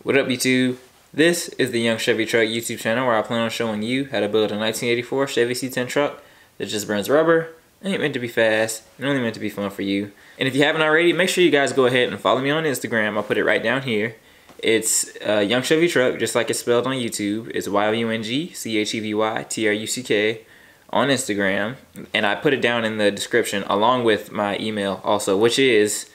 What up, YouTube? This is the Young Chevy Truck YouTube channel where I plan on showing you how to build a 1984 Chevy C10 truck that just burns rubber, ain't meant to be fast, and only meant to be fun for you. And if you haven't already, make sure you guys go ahead and follow me on Instagram. I'll put it right down here. It's Young Chevy Truck, just like it's spelled on YouTube. It's YOUNGCHEVY-TRUCK on Instagram. And I put it down in the description along with my email also, which is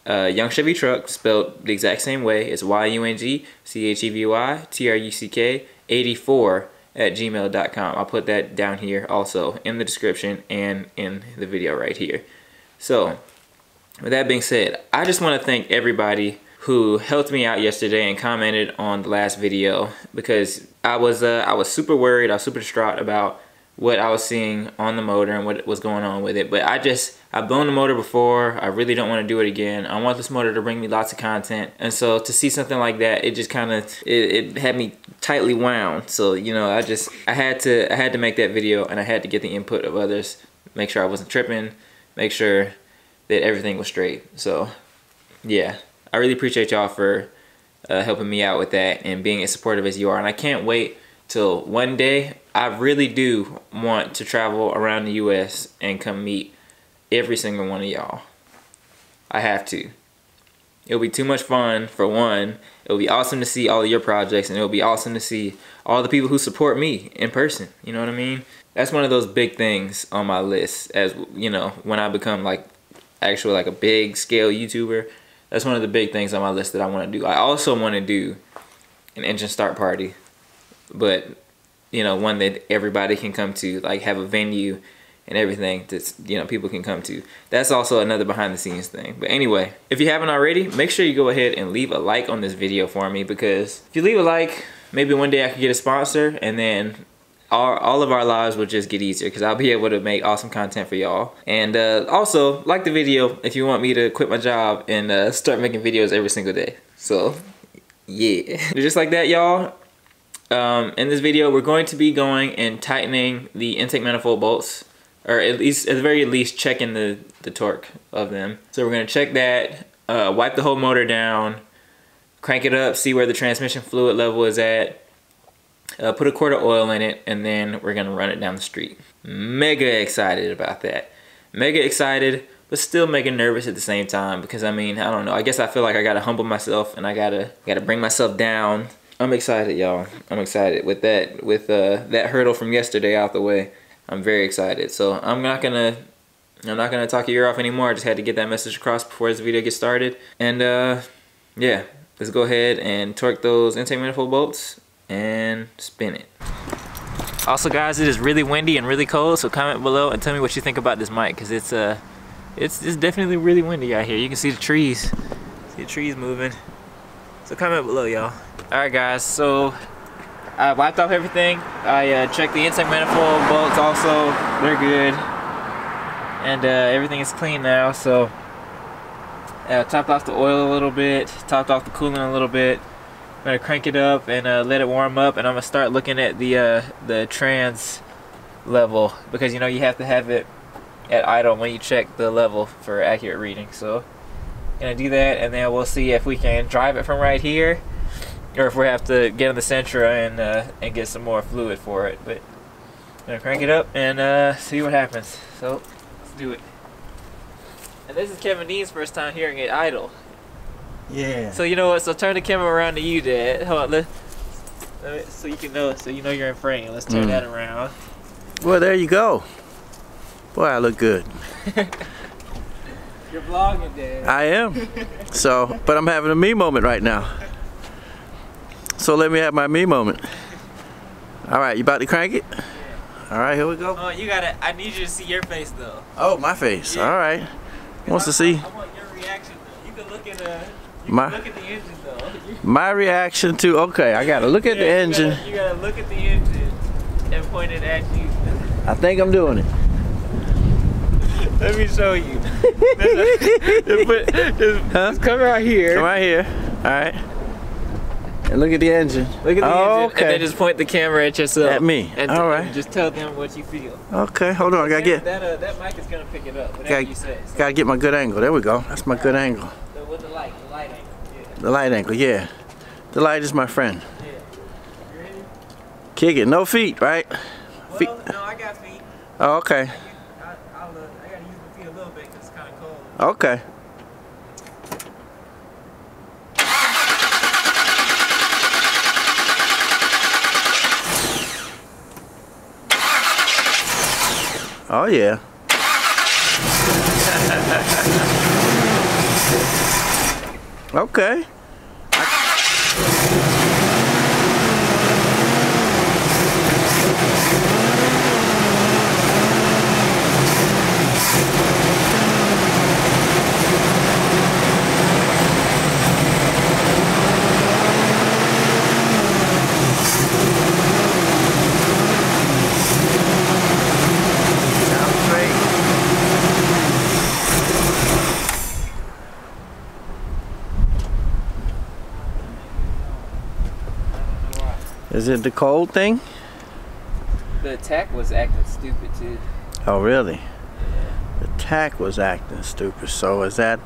Young Chevy Truck, spelled the exact same way. It's YOUNGCHEVY-TRUCK84@gmail.com. I'll put that down here also in the description and in the video right here. So, with that being said, I just want to thank everybody who helped me out yesterday and commented on the last video, because I was super worried. I was super distraught about what I was seeing on the motor and what was going on with it. But I've blown the motor before. I really don't want to do it again. I want this motor to bring me lots of content. And so to see something like that, it just kind of, it had me tightly wound. So, you know, I had to make that video, and I had to get the input of others, make sure I wasn't tripping, make sure that everything was straight. So, yeah, I really appreciate y'all for helping me out with that and being as supportive as you are. And I can't wait till one day. I really do want to travel around the US and come meet every single one of y'all. I have to. It'll be too much fun, for one. It'll be awesome to see all of your projects, and it'll be awesome to see all the people who support me in person. You know what I mean? That's one of those big things on my list, as you know, when I become like actually like a big scale YouTuber. That's one of the big things on my list that I want to do. I also want to do an engine start party, but you know, one that everybody can come to, like have a venue and everything that, you know, people can come to. That's also another behind the scenes thing. But anyway, if you haven't already, make sure you go ahead and leave a like on this video for me, because if you leave a like, maybe one day I could get a sponsor, and then all of our lives will just get easier, because I'll be able to make awesome content for y'all. And also, like the video if you want me to quit my job and start making videos every single day. So, yeah. Just like that, y'all. In this video, we're going to be going and tightening the intake manifold bolts, or at the very least checking the torque of them. So we're going to check that, wipe the whole motor down, crank it up, see where the transmission fluid level is at, put a quart of oil in it, and then we're going to run it down the street. Mega excited about that. Mega excited, but still mega nervous at the same time, because I mean, I don't know. I guess I feel like I got to humble myself, and I gotta bring myself down. I'm excited, y'all. I'm excited with that hurdle from yesterday out the way. I'm very excited. So I'm not gonna talk your ear off anymore. I just had to get that message across before this video gets started. And yeah, let's go ahead and torque those intake manifold bolts and spin it. Also, guys, it is really windy and really cold. So comment below and tell me what you think about this mic, because it's definitely really windy out here. You can see the trees. See the trees moving. So comment below, y'all. Alright guys, so I wiped off everything. I checked the intake manifold bolts also. They're good. And everything is clean now, so topped off the oil a little bit, topped off the coolant a little bit. I'm gonna crank it up and let it warm up, and I'm gonna start looking at the trans level, because you know you have to have it at idle when you check the level for accurate reading. So gonna do that, and then we'll see if we can drive it from right here, or if we have to get in the Sentra and get some more fluid for it. But I'm gonna crank it up and see what happens. So let's do it. And this is Kevin Dean's first time hearing it idle. Yeah. So you know what? So turn the camera around to you, Dad. Hold on, so you can know. So you know you're in frame. Let's turn that around. Well, there you go. Boy, I look good. You're vlogging, Dad. I am. So, but I'm having a me moment right now. So let me have my me moment. All right, you about to crank it? Yeah. All right, here we go. Oh, you gotta. I need you to see your face though. Oh, my face. Yeah. All right. Wants to see. I want your reaction though. You can look at look at the engine though. My reaction to. Okay, I gotta look at the engine. You gotta look at the engine and point it at you. I think I'm doing it. Let me show you. Just come right here. Come right here. All right. And look at the engine. Look at the engine. Okay. And then just point the camera at yourself. At me. And all right. And just tell them what you feel. Okay, hold on. I gotta get. That mic is gonna pick it up. Whatever you say. So. Gotta get my good angle. There we go. That's my good angle. With the light angle. Yeah. The light angle, yeah. The light is my friend. Yeah. You ready? Kick it. No feet, right? Feet. Well, no, I got feet. Oh, okay. I gotta use my feet a little bit because it's kind of cold. Okay. Oh yeah. Okay. Sounds great. Is it the cold thing? The attack was acting stupid too. Oh really? The tack was acting stupid. So is that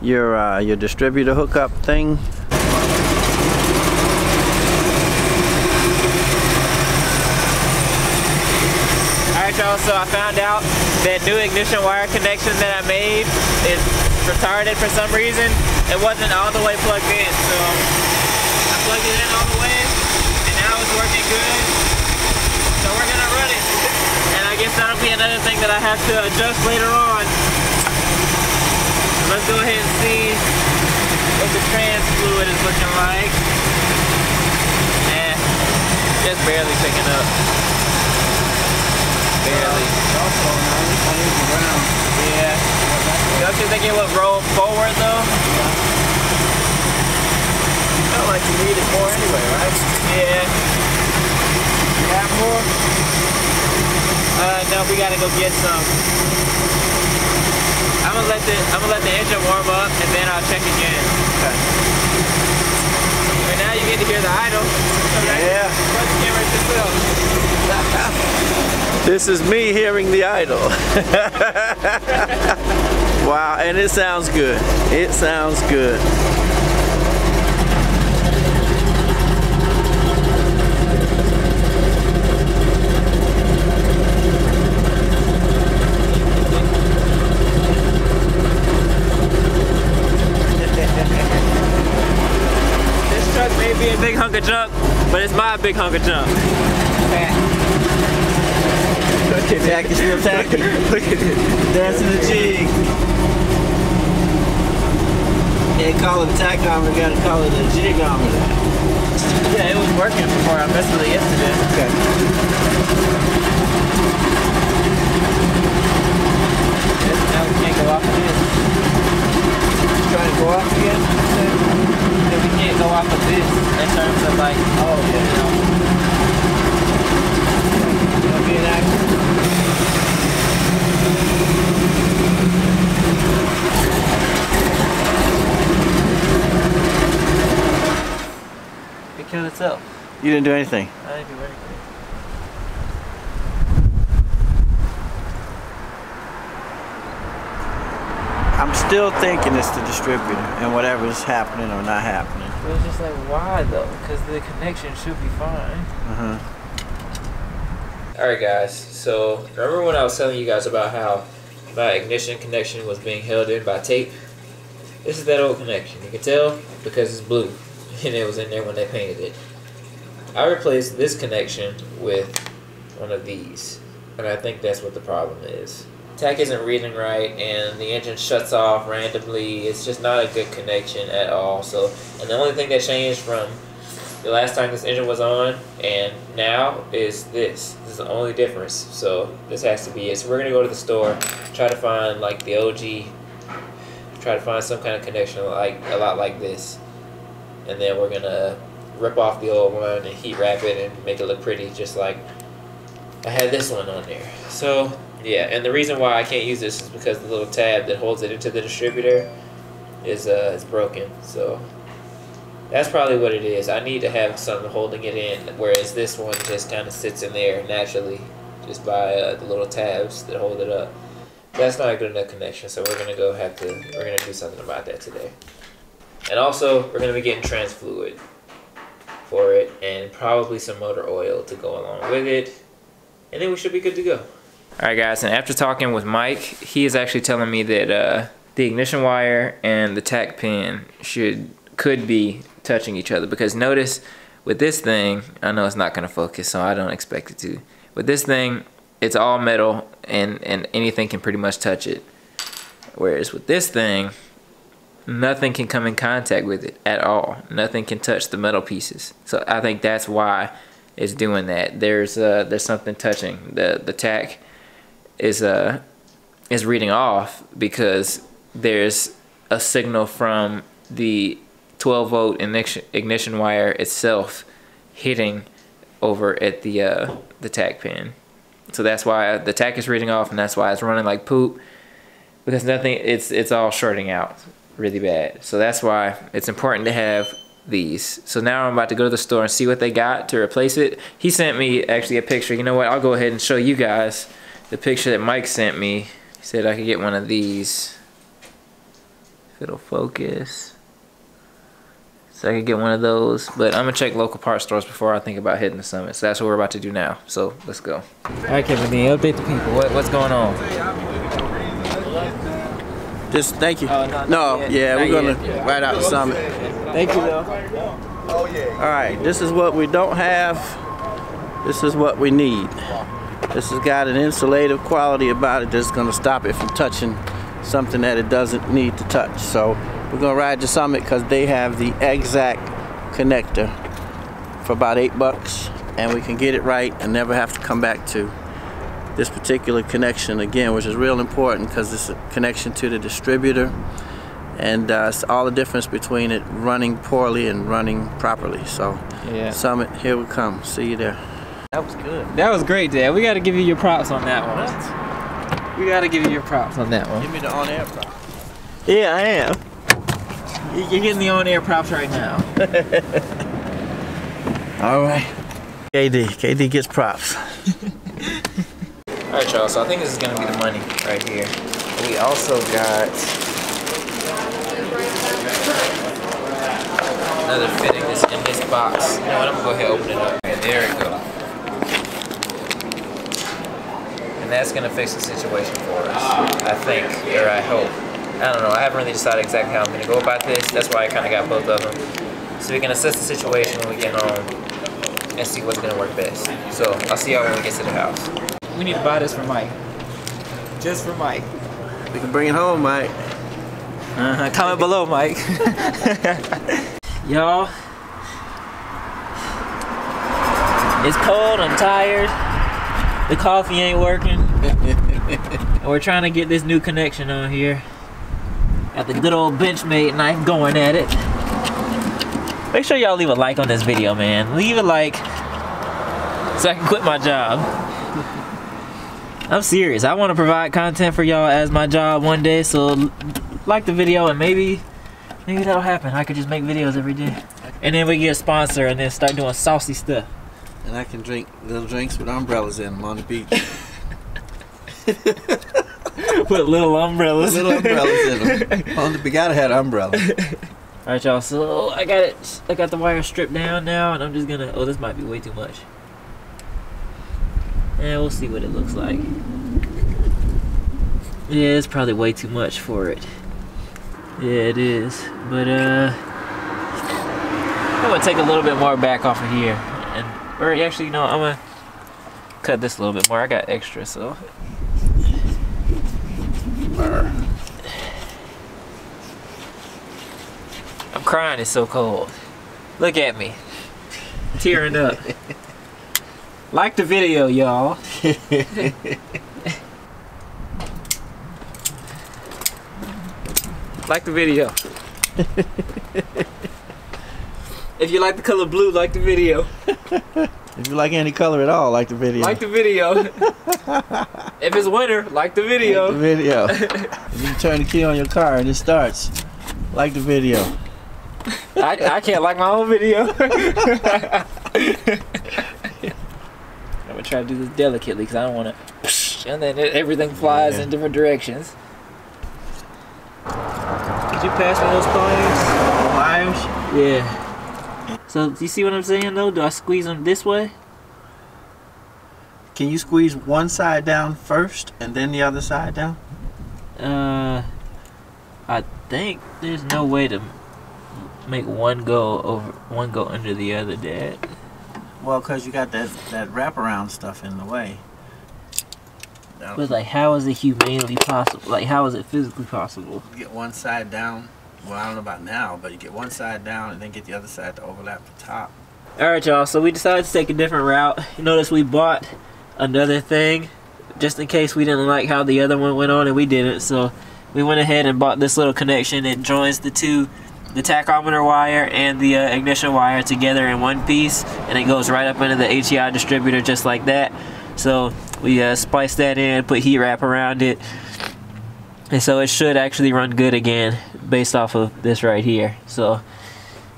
your distributor hookup thing? Alright y'all, so I found out that new ignition wire connection that I made is retarded for some reason. It wasn't all the way plugged in, so I plugged it in all the way and now it's working good. So we're gonna run it. And I guess that'll be another thing that I have to adjust later on. Let's go ahead and see what the trans fluid is looking like. Just barely picking up. Barely. Yeah. Don't you think it would roll forward though? Felt like you needed more anyway, right? Yeah. You have more? No, we gotta go get some. I'm gonna let the engine warm up and then I'll check again. Okay. And now you get to hear the idle. Yeah. Yourself. This is me hearing the idle. Wow, and it sounds good. It sounds good. This truck may be a big hunk of junk, but it's my big hunk of junk. Look at that, it's real tacky. Look at it. Dancing the jig. Can't call it a tachometer, you gotta call it a jigometer. Yeah, it was working before I messed with it yesterday. Okay. Now we can't go off of this. Trying to go off again? Yeah, we can't go off of this in terms of like, oh yeah, you know. It'll be an accident. It killed itself. You didn't do anything. I didn't do anything. I'm still thinking it's the distributor and whatever's happening or not happening. But it's just like, why though? Because the connection should be fine. Alright guys, so remember when I was telling you guys about how my ignition connection was being held in by tape? This is that old connection. You can tell because it's blue and it was in there when they painted it. I replaced this connection with one of these, and I think that's what the problem is. Tach isn't reading right and the engine shuts off randomly. It's just not a good connection at all. So, and the only thing that changed from the last time this engine was on and now is this. This is the only difference. So this has to be it. So we're gonna go to the store, try to find like the OG, try to find some kind of connection like a lot like this, and then we're gonna rip off the old one and heat wrap it and make it look pretty, just like I had this one on there. So yeah, and the reason why I can't use this is because the little tab that holds it into the distributor is broken. So that's probably what it is. I need to have something holding it in, whereas this one just kind of sits in there naturally, just by the little tabs that hold it up. That's not a good enough connection, so we're gonna do something about that today. And also, we're gonna be getting trans fluid for it, and probably some motor oil to go along with it. And then we should be good to go. All right, guys, and after talking with Mike, he is actually telling me that the ignition wire and the tack pin could be touching each other, because notice with this thing, I know it's not gonna focus, so I don't expect it to. With this thing, it's all metal and anything can pretty much touch it. Whereas with this thing, nothing can come in contact with it at all. Nothing can touch the metal pieces. So I think that's why it's doing that. There's something touching. The tack is reading off because there's a signal from the 12-volt ignition wire itself hitting over at the tack pin. So that's why the tack is reading off, and that's why it's running like poop, because it's all shorting out really bad. So that's why it's important to have these. So now I'm about to go to the store and see what they got to replace it. He sent me actually a picture. You know what? I'll go ahead and show you guys the picture that Mike sent me. He said I could get one of these. If it'll focus. So I could get one of those. But I'm gonna check local parts stores before I think about hitting the Summit. So that's what we're about to do now. So let's go. All right, Kevin, update the people. What's going on? Just thank you. We're gonna ride out the Summit. Thank you, though. All right, this is what we don't have. This is what we need. This has got an insulative quality about it that's gonna stop it from touching something that it doesn't need to touch. So we're gonna ride the Summit because they have the exact connector for about $8, and we can get it right and never have to come back to this particular connection again, which is real important because it's a connection to the distributor, and it's all the difference between it running poorly and running properly. So yeah, Summit, here we come. See you there. That was good. That was great, Dad. We got to give you your props on that one. What? We got to give you your props on that one. Give me the on-air props. Yeah, I am. You're getting the on-air props right now. All right. KD gets props. Alright, y'all, so I think this is going to be the money right here. We also got another fitting that's in this box. You know what, I'm going to go ahead and open it up. And there we go. And that's going to fix the situation for us, I think, or I hope. I don't know, I haven't really decided exactly how I'm going to go about this. That's why I kind of got both of them. So we can assess the situation when we get home and see what's going to work best. So I'll see y'all when we get to the house. We need to buy this for Mike. Just for Mike. We can bring it home, Mike. Comment below, Mike. Y'all, it's cold, I'm tired. The coffee ain't working. We're trying to get this new connection on here. Got the good old Benchmade knife going at it. Make sure y'all leave a like on this video, man. Leave a like so I can quit my job. I'm serious. I want to provide content for y'all as my job one day, so like the video and maybe that'll happen. I could just make videos every day. And then we get a sponsor and then start doing saucy stuff. And I can drink little drinks with umbrellas in them on the beach. With little umbrellas. Little umbrellas in them. We gotta have an umbrella. Alright, y'all, so I got the wire stripped down now, and I'm just gonna, oh, this might be way too much. And we'll see what it looks like. Yeah, it's probably way too much for it. Yeah, it is. But I'm gonna take a little bit more back off of here. Or actually, no, I'm gonna cut this a little bit more. I got extra, so. I'm crying, it's so cold. Look at me. Tearing up. Like the video, y'all. Like the video. If you like the color blue, like the video. If you like any color at all, like the video. Like the video. If it's winter, like the video. Like the video. If you turn the key on your car and it starts, like the video. I can't like my own video. I'm gonna try to do this delicately because I don't want to. And then everything flies in different directions. Did you pass me those coins? Oh, Yeah. So, do you see what I'm saying though? Do I squeeze them this way? Can you squeeze one side down first and then the other side down? I think there's no way to make one go under the other, Dad. Well, cause you got that wraparound stuff in the way. But like, how is it humanely possible? Like, how is it physically possible? You get one side down. Well, I don't know about now, but you get one side down and then get the other side to overlap the top. All right, y'all. So we decided to take a different route. You notice we bought another thing just in case we didn't like how the other one went on, and we didn't. So we went ahead and bought this little connection. It joins the tachometer wire and the ignition wire together in one piece, and it goes right up into the HEI distributor just like that. So we spliced that in, put heat wrap around it, and so it should actually run good again based off of this right here. So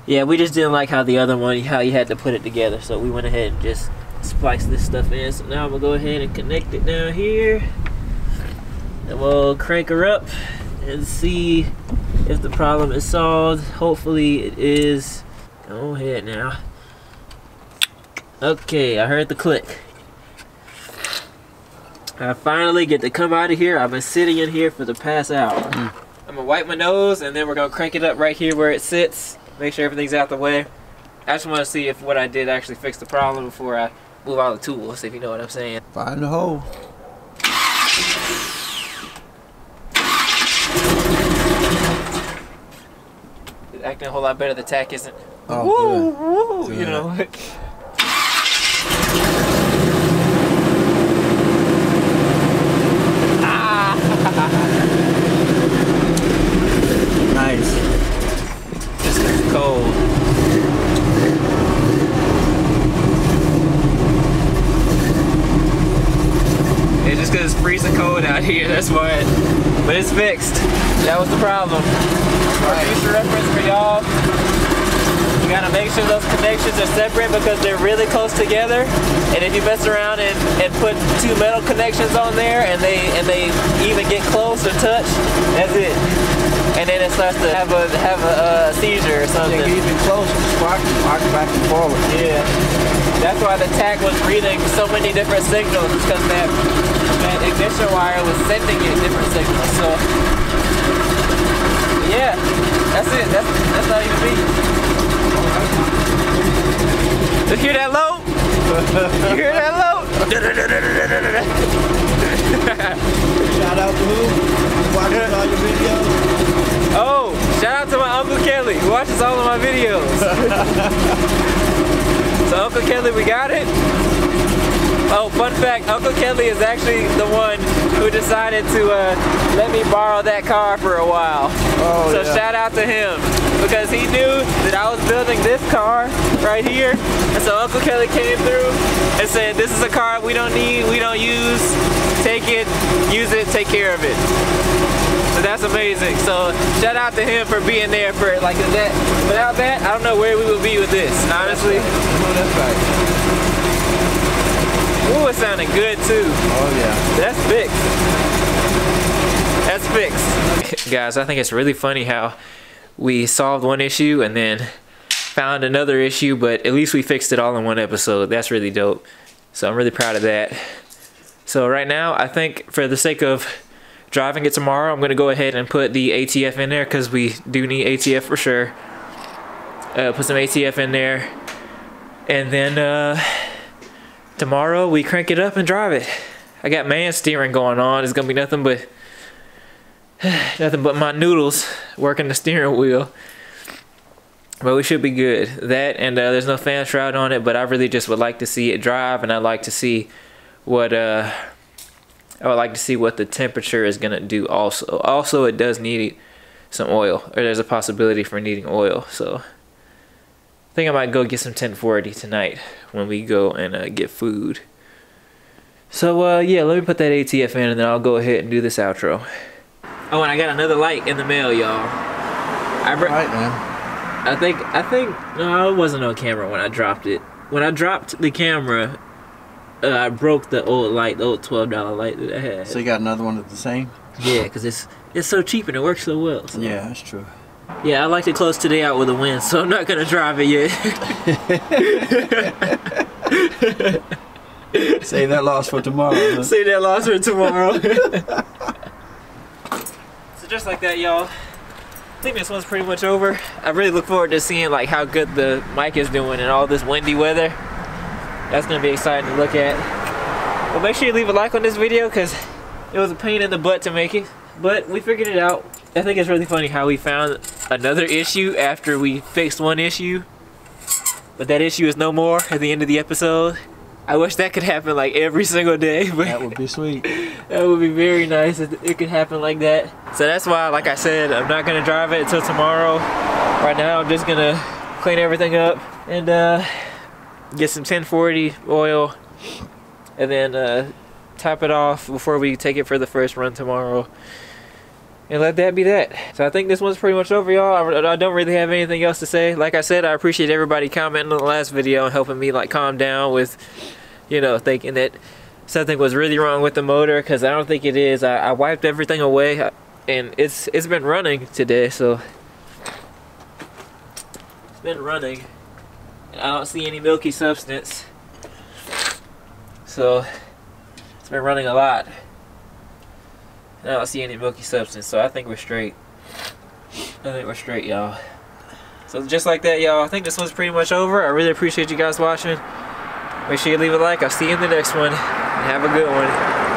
yeah, we just didn't like how the other one, how you had to put it together, so we went ahead and just spliced this stuff in. So now I'm gonna go ahead and connect it down here, and we'll crank her up and see if the problem is solved. Hopefully it is. Go ahead now. Okay, I heard the click. I finally get to come out of here. I've been sitting in here for the past hour. I'm gonna wipe my nose, and then we're gonna crank it up right here where it sits. Make sure everything's out the way. I just want to see if what I did actually fixed the problem before I move all the tools, if you know what I'm saying. Find the hole. It's acting a whole lot better. The tack isn't. Oh, woo, you know. Nice. This is cold. It's just because it's freezing cold out here, that's why. But it's fixed. That was the problem. For future reference for y'all, you gotta make sure those connections are separate because they're really close together. And if you mess around and put two metal connections on there and they even get close or touch, that's it. And then it starts to have a seizure or something. They get even closer, spark back and forward. Yeah. That's why the tack was reading so many different signals, because that ignition wire was sending it different signals. So yeah, that's it. That's all you need. You hear that load? You hear that load? Shout out to who? Watching all your videos. Oh, shout out to my Uncle Kelly who watches all of my videos. So Uncle Kelly, we got it. Oh, fun fact, Uncle Kelly is actually the one who decided to let me borrow that car for a while. Oh, so yeah. Shout out to him, because he knew that I was building this car right here. And so Uncle Kelly came through and said, this is a car we don't need, we don't use, take it, use it, take care of it. So that's amazing. So shout out to him for being there for like that. Without that, I don't know where we would be with this, honestly. That's right. Ooh, it's sounding good too. Oh yeah. That's fixed. That's fixed. Guys, I think it's really funny how we solved one issue and then found another issue, but at least we fixed it all in one episode. That's really dope. So I'm really proud of that. So right now, I think for the sake of driving it tomorrow, I'm gonna go ahead and put the ATF in there, because we do need ATF for sure. Put some ATF in there, and then tomorrow we crank it up and drive it. I got man steering going on. It's gonna be nothing but my noodles working the steering wheel. But we should be good. That, and there's no fan shroud on it, but I really just would like to see it drive, and I'd like to see what I would like to see what the temperature is gonna do also. Also, it does need some oil, or there's a possibility for needing oil. So I think I might go get some 1040 tonight when we go and get food. So yeah, let me put that ATF in, and then I'll go ahead and do this outro. Oh, and I got another light in the mail, y'all. Right, man. I think no, it wasn't on camera when I dropped it. When I dropped the camera, I broke the old light, the old $12 light that I had. So you got another one that's the same? Yeah, because it's so cheap and it works so well. So. Yeah, that's true. Yeah, I like to close today out with a win, so I'm not gonna drive it yet. Save that loss for tomorrow. Huh? Save that loss for tomorrow. So just like that, y'all. I think this one's pretty much over. I really look forward to seeing like how good the mic is doing in all this windy weather. That's gonna be exciting to look at. But make sure you leave a like on this video because it was a pain in the butt to make it. But we figured it out. I think it's really funny how we found another issue after we fixed one issue. But that issue is no more at the end of the episode. I wish that could happen like every single day. But That would be sweet. that would be very nice if it could happen like that. So that's why, like I said, I'm not gonna drive it until tomorrow. Right now, I'm just gonna clean everything up and get some 1040 oil and then top it off before we take it for the first run tomorrow. And let that be that. So I think this one's pretty much over, y'all. I don't really have anything else to say. Like I said, I appreciate everybody commenting on the last video and helping me like calm down with, you know, thinking that something was really wrong with the motor, because I don't think it is. I wiped everything away and it's been running today, so it's been running and I don't see any milky substance, so it's been running a lot. I don't see any milky substance, so I think we're straight. I think we're straight, y'all. So just like that, y'all, I think this one's pretty much over. I really appreciate you guys watching. Make sure you leave a like. I'll see you in the next one. And have a good one.